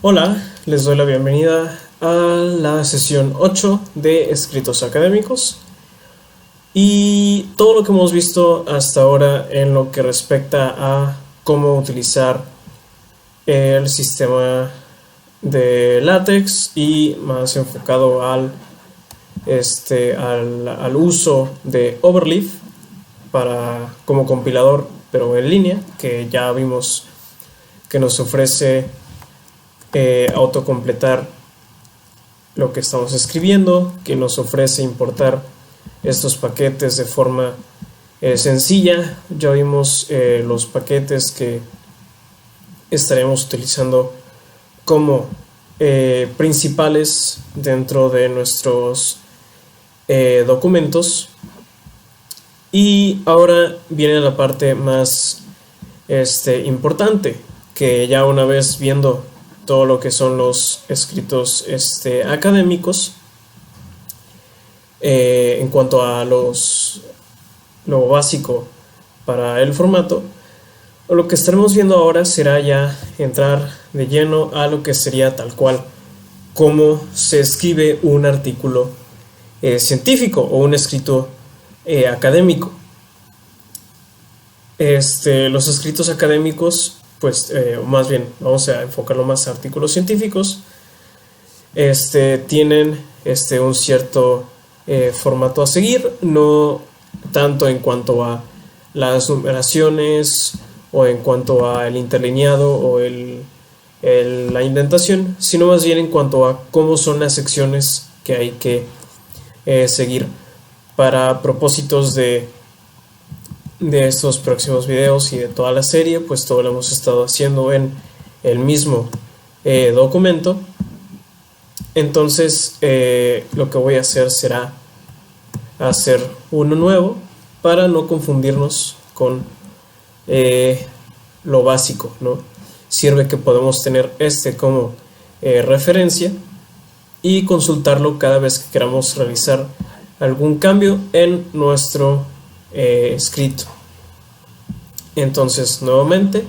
Hola, les doy la bienvenida a la sesión 8 de Escritos Académicos y todo lo que hemos visto hasta ahora en lo que respecta a cómo utilizar el sistema de LaTeX y más enfocado al uso de Overleaf como compilador, pero en línea, que ya vimos que nos ofrece autocompletar lo que estamos escribiendo, que nos ofrece importar estos paquetes de forma sencilla. Ya vimos los paquetes que estaremos utilizando como principales dentro de nuestros documentos. Y ahora viene la parte más importante, que ya una vez viendo todo lo que son los escritos académicos, en cuanto a lo básico para el formato, lo que estaremos viendo ahora será ya entrar de lleno a lo que sería tal cual cómo se escribe un artículo científico o un escrito académico. Los escritos académicos, pues, más bien, vamos a enfocarlo más a artículos científicos, tienen un cierto formato a seguir, no tanto en cuanto a las numeraciones o en cuanto al interlineado o la indentación, sino más bien en cuanto a cómo son las secciones que hay que seguir para propósitos de estos próximos videos y de toda la serie. Pues todo lo hemos estado haciendo en el mismo documento. Entonces lo que voy a hacer será hacer uno nuevo para no confundirnos con lo básico, ¿no? Sirve que podemos tener como referencia y consultarlo cada vez que queramos realizar algún cambio en nuestro escrito. Entonces, nuevamente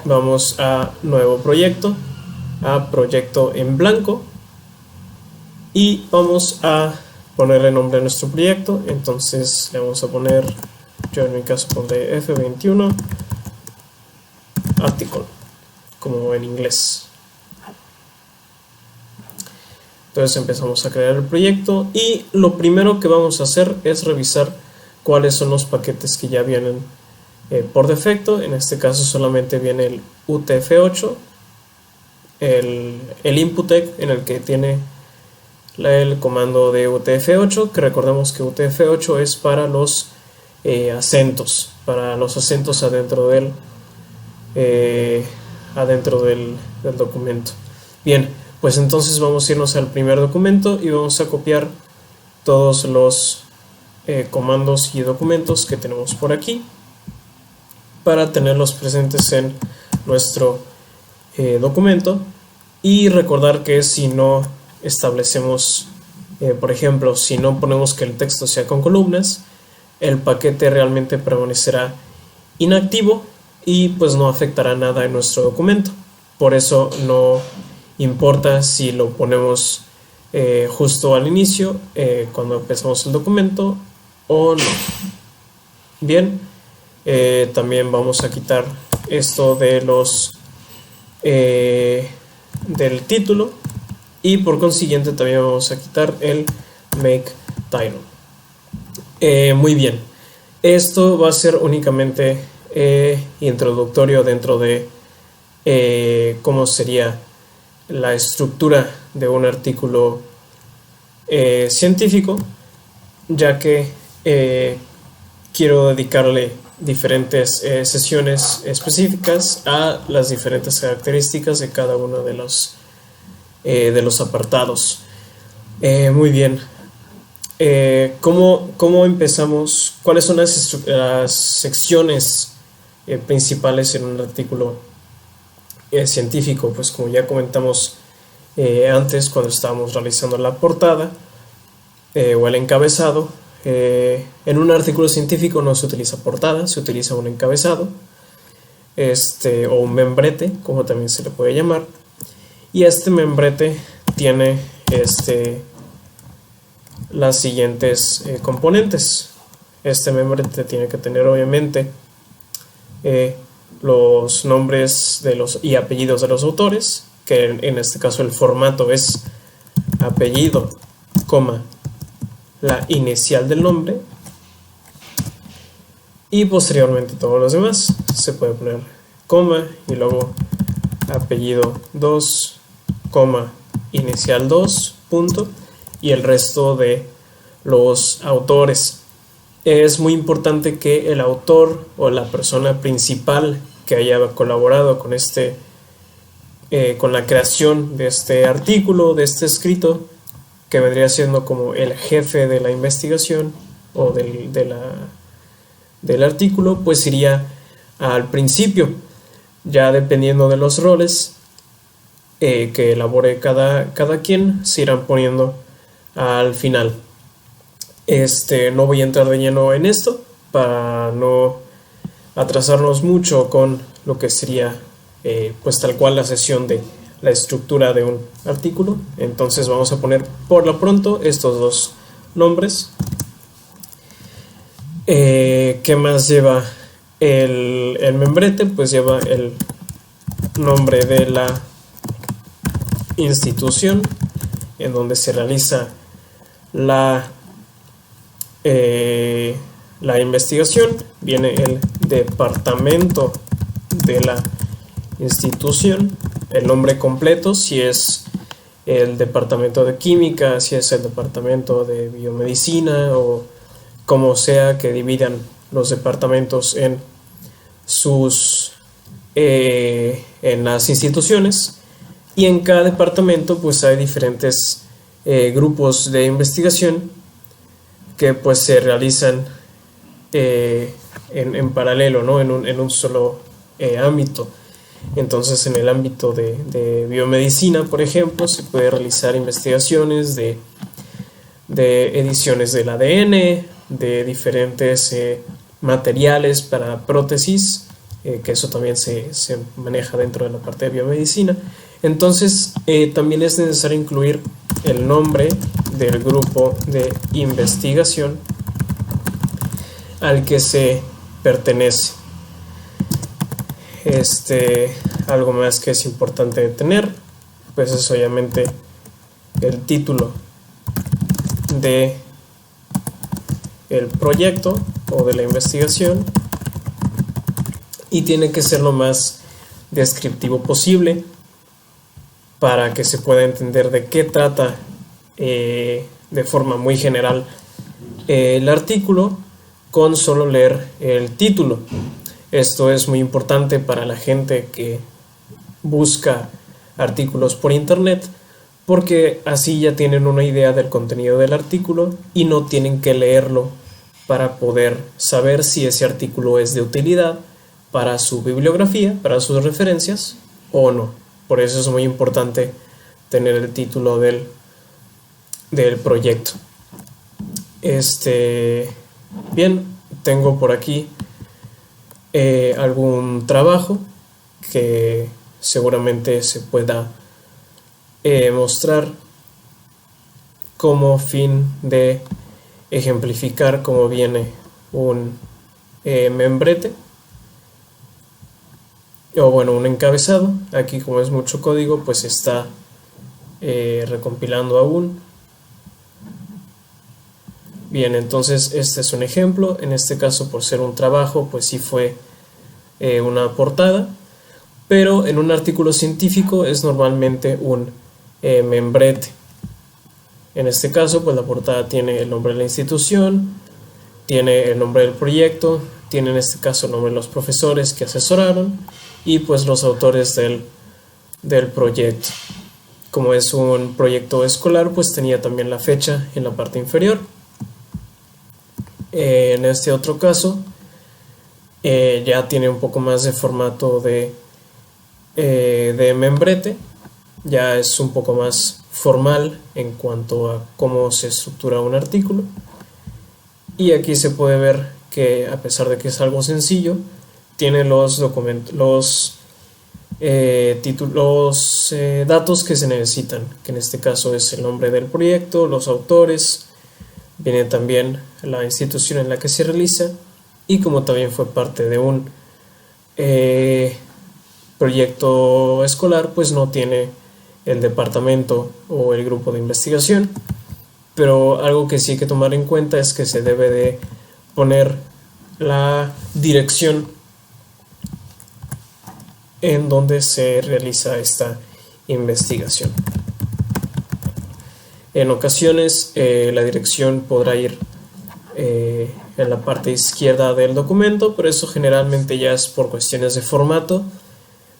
vamos a nuevo proyecto, a proyecto en blanco, y vamos a ponerle nombre a nuestro proyecto. Entonces le vamos a poner, yo en mi caso pondré F21 article, como en inglés. Entonces empezamos a crear el proyecto y lo primero que vamos a hacer es revisar cuáles son los paquetes que ya vienen por defecto. En este caso solamente viene el UTF-8, el input-tec, en el que tiene el comando de UTF-8, que recordemos que UTF-8 es para los acentos, adentro del documento. Bien, pues entonces vamos a irnos al primer documento y vamos a copiar todos los comandos y documentos que tenemos por aquí para tenerlos presentes en nuestro documento. Y recordar que si no establecemos, por ejemplo, si no ponemos que el texto sea con columnas, el paquete realmente permanecerá inactivo y pues no afectará nada en nuestro documento. Por eso no importa si lo ponemos justo al inicio, cuando empezamos el documento, o no. Bien, también vamos a quitar esto de del título, y por consiguiente también vamos a quitar el make title. Muy bien, esto va a ser únicamente introductorio dentro de cómo sería la estructura de un artículo científico, ya que quiero dedicarle diferentes sesiones específicas a las diferentes características de cada uno de los apartados. Muy bien, ¿cómo empezamos? ¿Cuáles son las secciones principales en un artículo científico? Pues como ya comentamos antes, cuando estábamos realizando la portada o el encabezado, en un artículo científico no se utiliza portada, se utiliza un encabezado. o un membrete, como también se le puede llamar. Y este membrete tiene las siguientes componentes. Este membrete tiene que tener obviamente los nombres y apellidos de los autores, que en este caso el formato es apellido, coma, la inicial del nombre, y posteriormente todos los demás. Se puede poner coma y luego apellido 2, coma, inicial 2, punto, y el resto de los autores. Es muy importante que el autor o la persona principal que haya colaborado con con la creación de este artículo, de este escrito, que vendría siendo como el jefe de la investigación o del artículo, pues iría al principio. Ya dependiendo de los roles que elabore cada quien, se irán poniendo al final. No voy a entrar de lleno en esto para no atrasarnos mucho con lo que sería pues tal cual la sesión de la estructura de un artículo. Entonces vamos a poner por lo pronto estos dos nombres. ¿Qué más lleva el membrete? Pues lleva el nombre de la institución en donde se realiza la investigación. Viene el departamento de la institución, el nombre completo, si es el departamento de química, si es el departamento de biomedicina, o como sea que dividan los departamentos en las instituciones. Y en cada departamento pues hay diferentes grupos de investigación que pues se realizan en paralelo, ¿no? en un solo ámbito. Entonces en el ámbito de biomedicina, por ejemplo, se puede realizar investigaciones de ediciones del ADN, de diferentes materiales para prótesis, que eso también se maneja dentro de la parte de biomedicina. Entonces también es necesario incluir el nombre del grupo de investigación al que se pertenece. Algo más que es importante tener, pues es obviamente el título de el proyecto o de la investigación, y tiene que ser lo más descriptivo posible para que se pueda entender de qué trata de forma muy general el artículo con solo leer el título. Esto es muy importante para la gente que busca artículos por internet, porque así ya tienen una idea del contenido del artículo y no tienen que leerlo para poder saber si ese artículo es de utilidad para su bibliografía, para sus referencias o no. Por eso es muy importante tener el título del proyecto. Bien, tengo por aquí algún trabajo que seguramente se pueda mostrar como fin de ejemplificar cómo viene un membrete, o bueno, un encabezado. Aquí, como es mucho código, pues está recompilando aún. Bien, entonces este es un ejemplo. En este caso, por ser un trabajo, pues sí fue una portada, pero en un artículo científico es normalmente un membrete. En este caso, pues la portada tiene el nombre de la institución, tiene el nombre del proyecto, tiene en este caso el nombre de los profesores que asesoraron y pues los autores del proyecto. Como es un proyecto escolar, pues tenía también la fecha en la parte inferior. En este otro caso ya tiene un poco más de formato de membrete, ya es un poco más formal en cuanto a cómo se estructura un artículo, y aquí se puede ver que a pesar de que es algo sencillo, tiene los datos que se necesitan, que en este caso es el nombre del proyecto, los autores, viene también la institución en la que se realiza, y como también fue parte de un proyecto escolar, pues no tiene el departamento o el grupo de investigación. Pero algo que sí hay que tomar en cuenta es que se debe de poner la dirección en donde se realiza esta investigación. En ocasiones la dirección podrá ir en la parte izquierda del documento, pero eso generalmente ya es por cuestiones de formato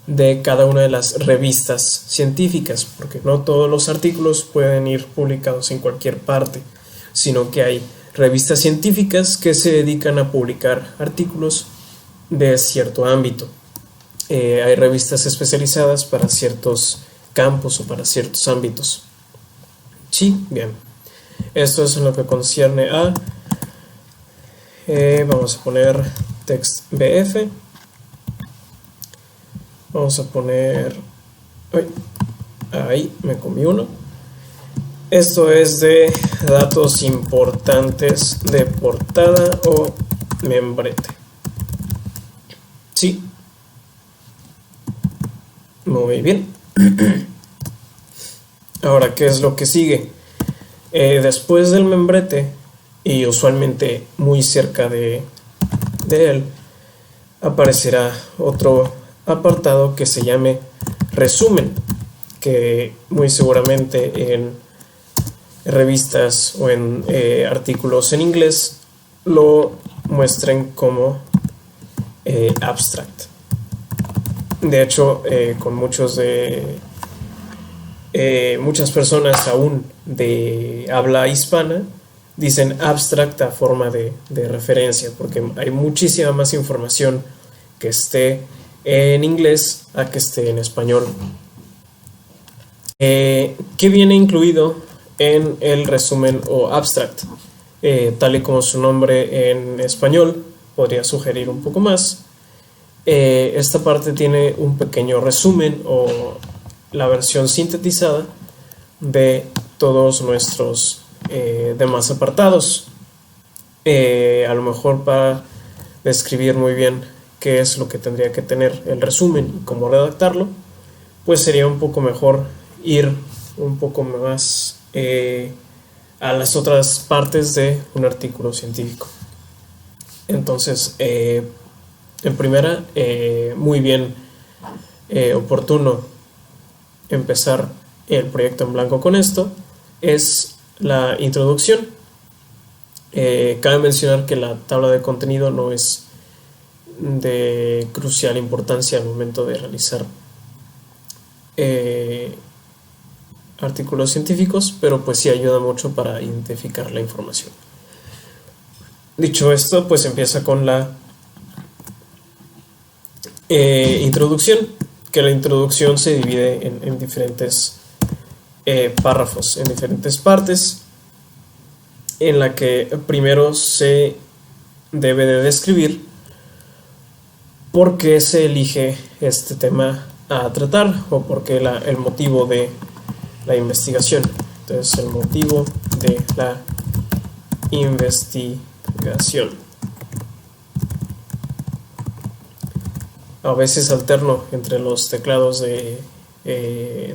de cada una de las revistas científicas, porque no todos los artículos pueden ir publicados en cualquier parte, sino que hay revistas científicas que se dedican a publicar artículos de cierto ámbito. Hay revistas especializadas para ciertos campos o para ciertos ámbitos. Sí, bien. Esto es en lo que concierne a vamos a poner text BF. Vamos a poner ahí me comí uno. Esto es de datos importantes de portada o membrete. Sí. Muy bien. Ahora, ¿qué es lo que sigue? Después del membrete, y usualmente muy cerca de él, aparecerá otro apartado que se llame resumen, que muy seguramente en revistas o en artículos en inglés lo muestren como abstract. De hecho, con muchas personas aún de habla hispana dicen abstract a forma de referencia, porque hay muchísima más información que esté en inglés a que esté en español. ¿Qué viene incluido en el resumen o abstract? Tal y como su nombre en español podría sugerir un poco más, esta parte tiene un pequeño resumen o la versión sintetizada de todos nuestros demás apartados. A lo mejor para describir muy bien qué es lo que tendría que tener el resumen y cómo redactarlo, pues sería un poco mejor ir un poco más a las otras partes de un artículo científico. Entonces, en primera, muy bien oportuno empezar el proyecto en blanco con esto, es la introducción. Cabe mencionar que la tabla de contenido no es de crucial importancia al momento de realizar artículos científicos, pero pues sí ayuda mucho para identificar la información. Dicho esto, pues empieza con la introducción, que la introducción se divide en diferentes párrafos, en diferentes partes, en la que primero se debe de describir por qué se elige este tema a tratar o por qué el motivo de la investigación. Entonces, el motivo de la investigación. A veces alterno entre los teclados de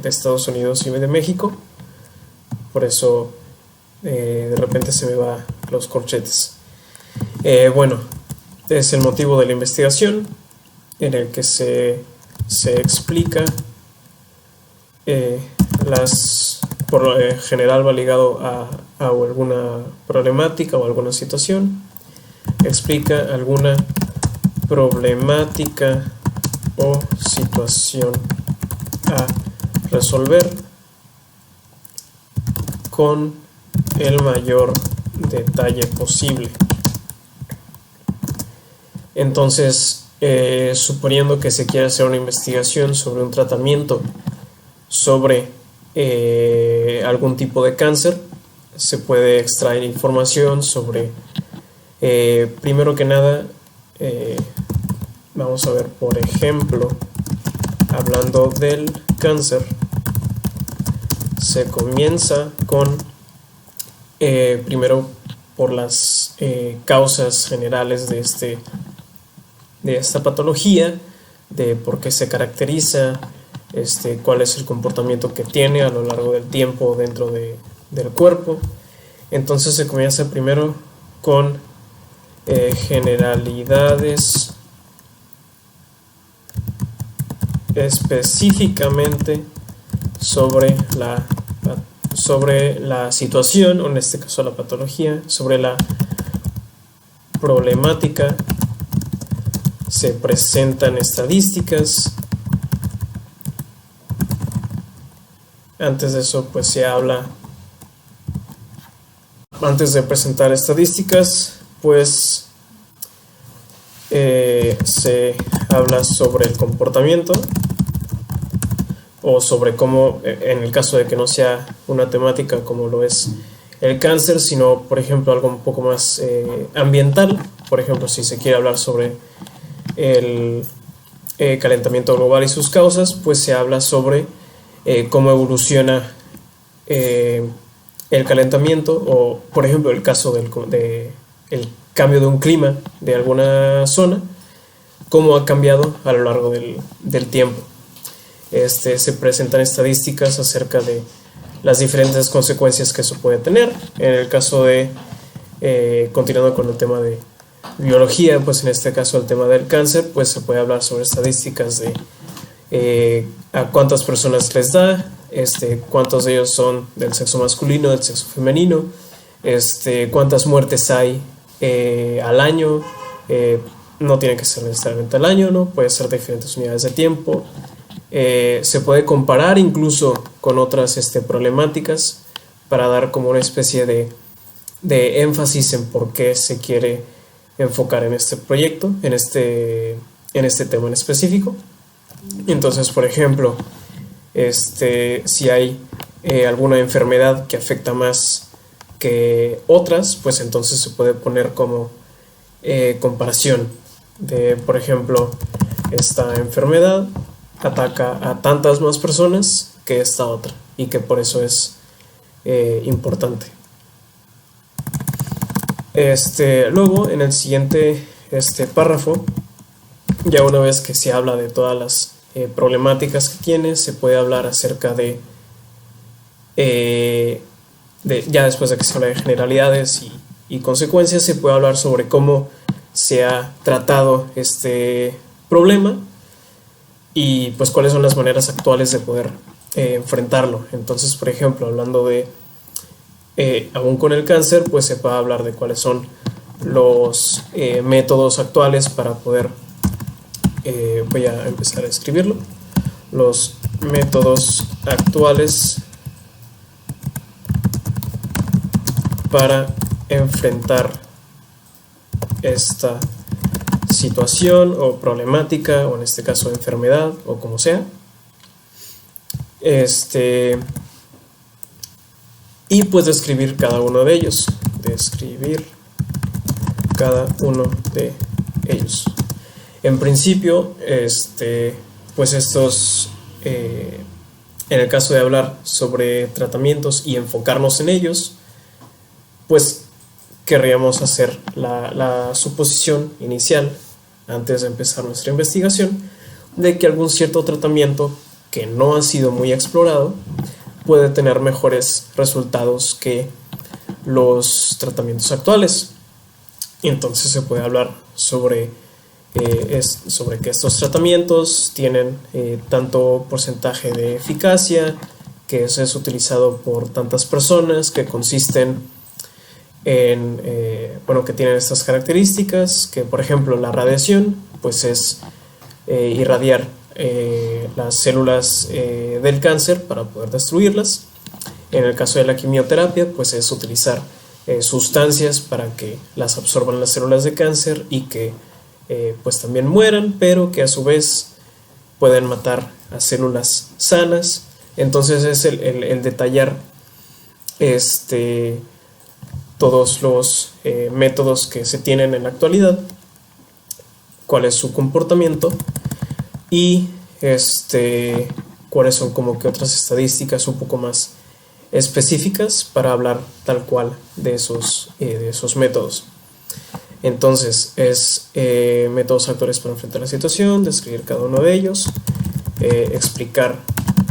Estados Unidos y de México, por eso de repente se me va los corchetes. Bueno, es el motivo de la investigación, en el que se explica por lo general va ligado a alguna problemática o alguna situación. Explica alguna problemática o situación a resolver con el mayor detalle posible. Entonces, suponiendo que se quiere hacer una investigación sobre un tratamiento sobre algún tipo de cáncer, se puede extraer información sobre, primero que nada, vamos a ver, por ejemplo, hablando del cáncer, se comienza con primero por las causas generales de esta patología, de por qué se caracteriza, cuál es el comportamiento que tiene a lo largo del tiempo dentro del cuerpo. Entonces se comienza primero con generalidades específicamente sobre la situación, o en este caso la patología, sobre la problemática. Se presentan estadísticas. Antes de eso, pues se habla. Antes de presentar estadísticas, pues se habla sobre el comportamiento, o sobre cómo, en el caso de que no sea una temática como lo es el cáncer, sino, por ejemplo, algo un poco más ambiental. Por ejemplo, si se quiere hablar sobre el calentamiento global y sus causas, pues se habla sobre cómo evoluciona el calentamiento, o por ejemplo el caso el cambio de un clima de alguna zona, cómo ha cambiado a lo largo del tiempo. Se presentan estadísticas acerca de las diferentes consecuencias que eso puede tener. En el caso de, continuando con el tema de biología, pues en este caso el tema del cáncer, pues se puede hablar sobre estadísticas de a cuántas personas les da, cuántos de ellos son del sexo masculino, del sexo femenino, cuántas muertes hay al año. No tiene que ser necesariamente al año, ¿no? Puede ser de diferentes unidades de tiempo. Se puede comparar incluso con otras problemáticas para dar como una especie de énfasis en por qué se quiere enfocar en este proyecto, en este tema en específico. Entonces, por ejemplo, si hay alguna enfermedad que afecta más que otras, pues entonces se puede poner como comparación de, por ejemplo, esta enfermedad ataca a tantas más personas que esta otra, y que por eso es importante. Luego, en el siguiente párrafo, ya una vez que se habla de todas las problemáticas que tiene, se puede hablar acerca ya después de que se habla de generalidades y consecuencias, se puede hablar sobre cómo se ha tratado este problema y pues cuáles son las maneras actuales de poder enfrentarlo. Entonces, por ejemplo, hablando de aún con el cáncer, pues se puede hablar de cuáles son los métodos actuales para poder, voy a empezar a escribirlo, los métodos actuales para enfrentar esta situación o problemática, o en este caso enfermedad, o como sea. Y pues describir cada uno de ellos. En principio, pues estos, en el caso de hablar sobre tratamientos y enfocarnos en ellos, pues querríamos hacer la suposición inicial, antes de empezar nuestra investigación, de que algún cierto tratamiento que no ha sido muy explorado puede tener mejores resultados que los tratamientos actuales. Y entonces se puede hablar sobre que estos tratamientos tienen tanto porcentaje de eficacia, que eso es utilizado por tantas personas, que consisten en, que tienen estas características, que por ejemplo la radiación pues es irradiar las células del cáncer para poder destruirlas. En el caso de la quimioterapia pues es utilizar sustancias para que las absorban las células de cáncer y que pues también mueran, pero que a su vez pueden matar a células sanas. Entonces es el detallar todos los métodos que se tienen en la actualidad cuál es su comportamiento y cuáles son como que otras estadísticas un poco más específicas para hablar tal cual de esos métodos. Entonces es métodos actuales para enfrentar la situación, describir cada uno de ellos, explicar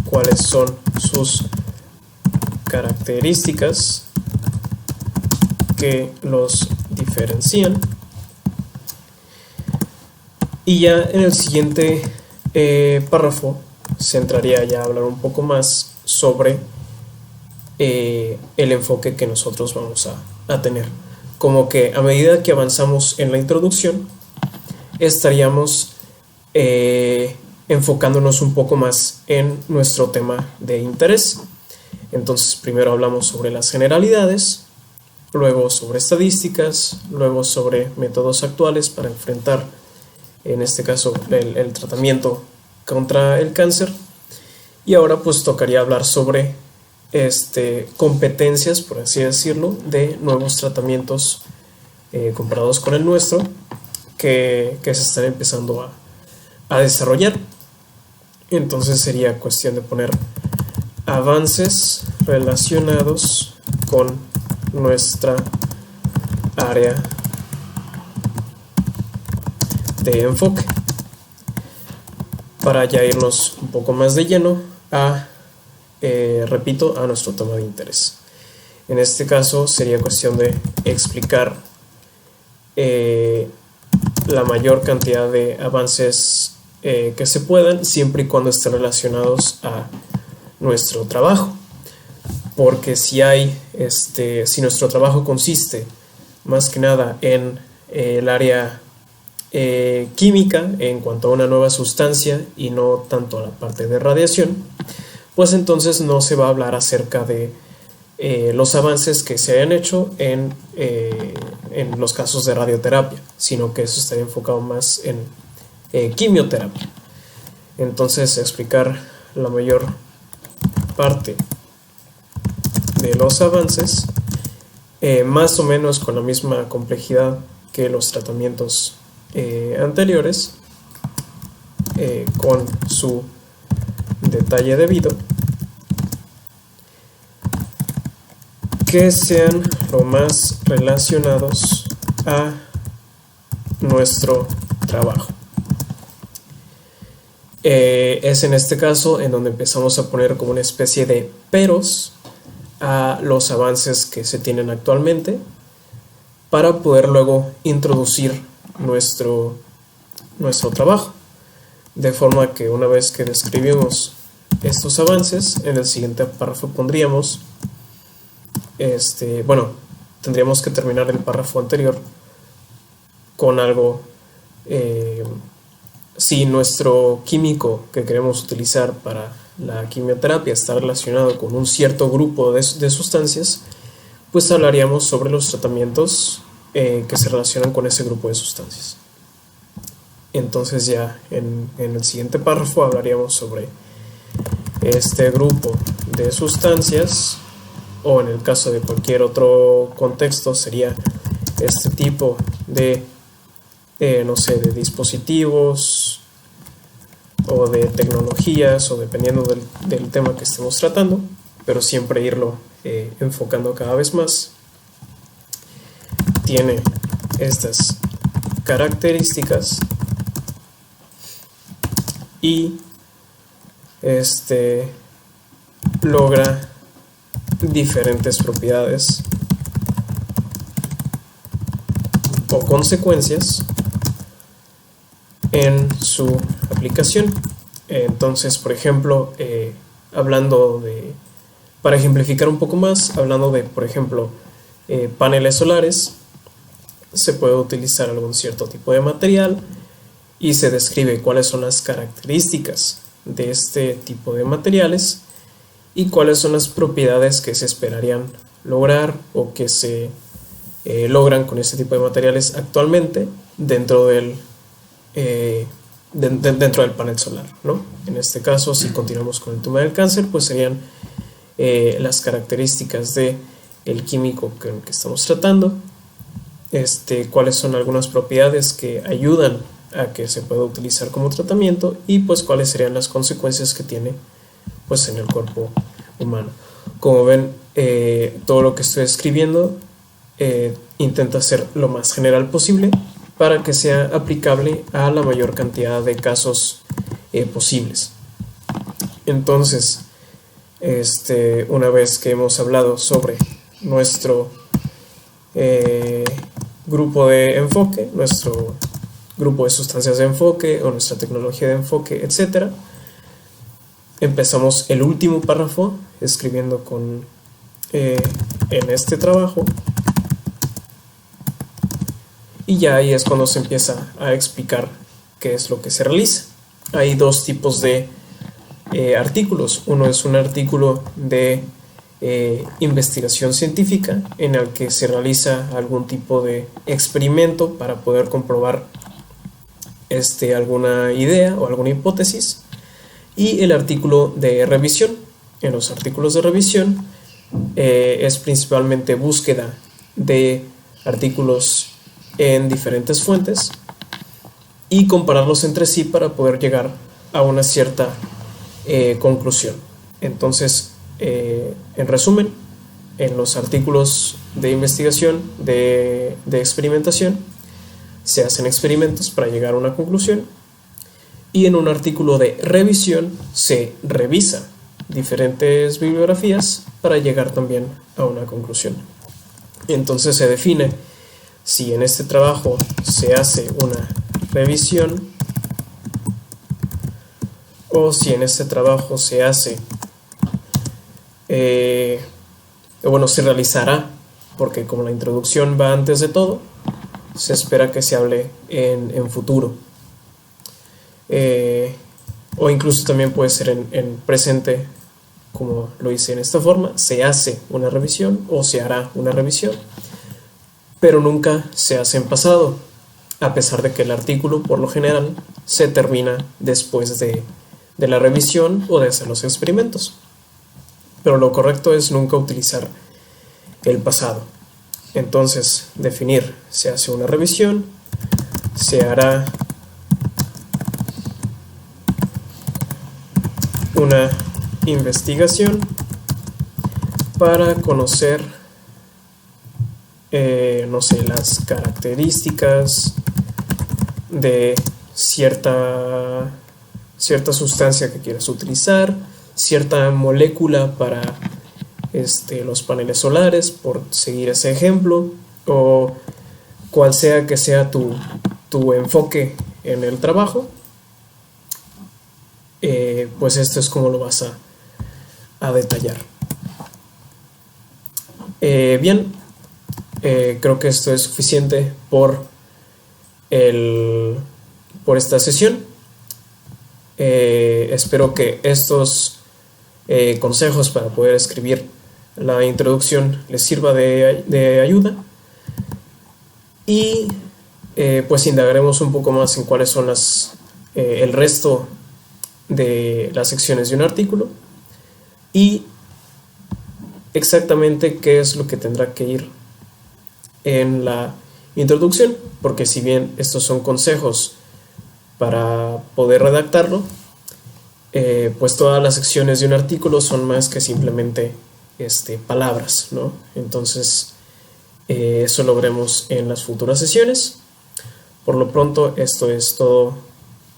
cuáles son sus características que los diferencian, y ya en el siguiente párrafo se entraría ya a hablar un poco más sobre el enfoque que nosotros vamos a tener. Como que a medida que avanzamos en la introducción, estaríamos enfocándonos un poco más en nuestro tema de interés. Entonces primero hablamos sobre las generalidades, luego sobre estadísticas, luego sobre métodos actuales para enfrentar, en este caso, el tratamiento contra el cáncer. Y ahora pues tocaría hablar sobre competencias, por así decirlo, de nuevos tratamientos comparados con el nuestro que se están empezando a desarrollar. Entonces sería cuestión de poner avances relacionados con nuestra área de enfoque, para ya irnos un poco más de lleno a nuestro tema de interés. En este caso sería cuestión de explicar la mayor cantidad de avances que se puedan, siempre y cuando estén relacionados a nuestro trabajo. Porque si nuestro trabajo consiste más que nada en el área química en cuanto a una nueva sustancia y no tanto a la parte de radiación, pues entonces no se va a hablar acerca de los avances que se hayan hecho en los casos de radioterapia, sino que eso estaría enfocado más en quimioterapia. Entonces explicar la mayor parte de los avances, más o menos con la misma complejidad que los tratamientos anteriores, con su detalle debido, que sean lo más relacionados a nuestro trabajo. Es en este caso en donde empezamos a poner como una especie de peros a los avances que se tienen actualmente, para poder luego introducir nuestro trabajo, de forma que una vez que describimos estos avances, en el siguiente párrafo pondríamos tendríamos que terminar el párrafo anterior con algo. Si nuestro químico que queremos utilizar para la quimioterapia está relacionado con un cierto grupo de sustancias, pues hablaríamos sobre los tratamientos que se relacionan con ese grupo de sustancias. Entonces ya en el siguiente párrafo hablaríamos sobre este grupo de sustancias, o en el caso de cualquier otro contexto sería este tipo de de dispositivos o de tecnologías, o dependiendo del tema que estemos tratando, pero siempre irlo enfocando cada vez más. Tiene estas características y logra diferentes propiedades o consecuencias en su aplicación. Entonces, por ejemplo, para ejemplificar un poco más, hablando de, por ejemplo, paneles solares, se puede utilizar algún cierto tipo de material y se describe cuáles son las características de este tipo de materiales y cuáles son las propiedades que se esperarían lograr o que se logran con este tipo de materiales actualmente dentro del panel solar, ¿no? En este caso, si continuamos con el tema del cáncer, pues serían las características de el químico que estamos tratando, cuáles son algunas propiedades que ayudan a que se pueda utilizar como tratamiento y pues cuáles serían las consecuencias que tiene pues en el cuerpo humano. Como ven, todo lo que estoy escribiendo intenta ser lo más general posible para que sea aplicable a la mayor cantidad de casos posibles. Entonces, una vez que hemos hablado sobre nuestro grupo de enfoque, nuestro grupo de sustancias de enfoque o nuestra tecnología de enfoque, etc., empezamos el último párrafo escribiendo en este trabajo, y ya ahí es cuando se empieza a explicar qué es lo que se realiza. Hay dos tipos de artículos. Uno es un artículo de investigación científica en el que se realiza algún tipo de experimento para poder comprobar alguna idea o alguna hipótesis, y el artículo de revisión. En los artículos de revisión es principalmente búsqueda de artículos en diferentes fuentes y compararlos entre sí para poder llegar a una cierta conclusión. Entonces, en resumen, en los artículos de investigación, de experimentación, se hacen experimentos para llegar a una conclusión, y en un artículo de revisión se revisa diferentes bibliografías para llegar también a una conclusión. Entonces se define si en este trabajo se hace una revisión o si en este trabajo se hace se realizará, porque como la introducción va antes de todo, se espera que se hable en futuro, o incluso también puede ser en presente, como lo hice en esta forma: se hace una revisión o se hará una revisión, pero nunca se hace en pasado, a pesar de que el artículo por lo general se termina después de la revisión o de hacer los experimentos. Pero lo correcto es nunca utilizar el pasado. Entonces, definir: se hace una revisión, se hará una investigación para conocer, las características de cierta sustancia que quieras utilizar, cierta molécula para los paneles solares, por seguir ese ejemplo, o cual sea que sea tu enfoque en el trabajo. Pues esto es como lo vas a detallar. Bien, creo que esto es suficiente por esta sesión. Espero que estos consejos para poder escribir la introducción les sirva de ayuda, y pues indagaremos un poco más en cuáles son el resto de las secciones de un artículo y exactamente qué es lo que tendrá que ir en la introducción, porque si bien estos son consejos para poder redactarlo, pues todas las secciones de un artículo son más que simplemente palabras, ¿no? Entonces eso lo veremos en las futuras sesiones. Por lo pronto, esto es todo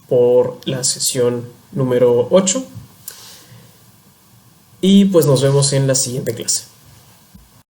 por la sesión número 8, y pues nos vemos en la siguiente clase.